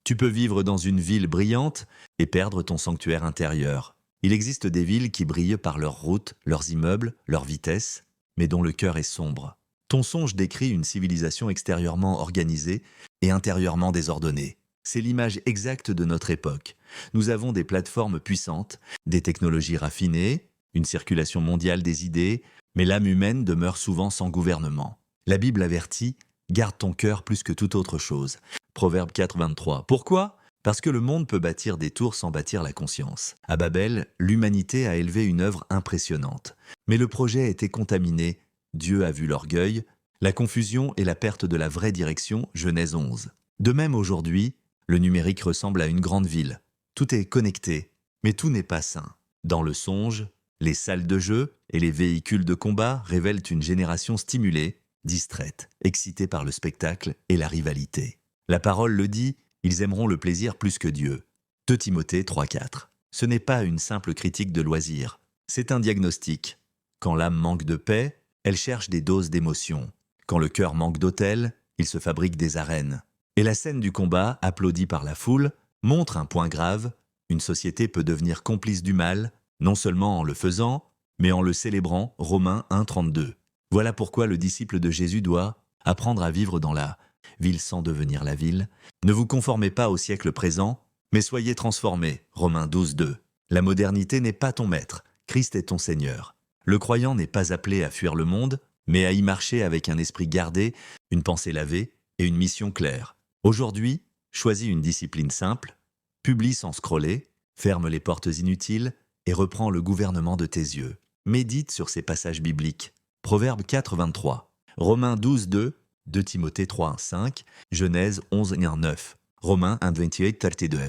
Tu peux vivre dans une ville brillante et perdre ton sanctuaire intérieur. Il existe des villes qui brillent par leurs routes, leurs immeubles, leur vitesse, mais dont le cœur est sombre. Ton songe décrit une civilisation extérieurement organisée et intérieurement désordonnée. C'est l'image exacte de notre époque. Nous avons des plateformes puissantes, des technologies raffinées, une circulation mondiale des idées, mais l'âme humaine demeure souvent sans gouvernement. La Bible avertit « Garde ton cœur plus que toute autre chose ». Proverbe 4, 23. Pourquoi ? Parce que le monde peut bâtir des tours sans bâtir la conscience. À Babel, l'humanité a élevé une œuvre impressionnante. Mais le projet a été contaminé. Dieu a vu l'orgueil, la confusion et la perte de la vraie direction, Genèse 11. De même aujourd'hui, le numérique ressemble à une grande ville. Tout est connecté, mais tout n'est pas sain. Dans le songe, les salles de jeu et les véhicules de combat révèlent une génération stimulée, distraite, excitée par le spectacle et la rivalité. La parole le dit, ils aimeront le plaisir plus que Dieu. 2 Timothée 3,4. Ce n'est pas une simple critique de loisirs, c'est un diagnostic. Quand l'âme manque de paix, elle cherche des doses d'émotion. Quand le cœur manque d'autel, il se fabrique des arènes. Et la scène du combat, applaudie par la foule, montre un point grave. Une société peut devenir complice du mal, non seulement en le faisant, mais en le célébrant, Romains 1,32. Voilà pourquoi le disciple de Jésus doit apprendre à vivre dans la ville sans devenir la ville. Ne vous conformez pas au siècle présent, mais soyez transformés, Romains 12,2. La modernité n'est pas ton maître, Christ est ton Seigneur. Le croyant n'est pas appelé à fuir le monde, mais à y marcher avec un esprit gardé, une pensée lavée et une mission claire. Aujourd'hui, choisis une discipline simple, publie sans scroller, ferme les portes inutiles et reprends le gouvernement de tes yeux. Médite sur ces passages bibliques. Proverbe 4, 23. Romains 12, 2, 2 Timothée 3, 5, Genèse 11, 9, Romains 1, 28, 32.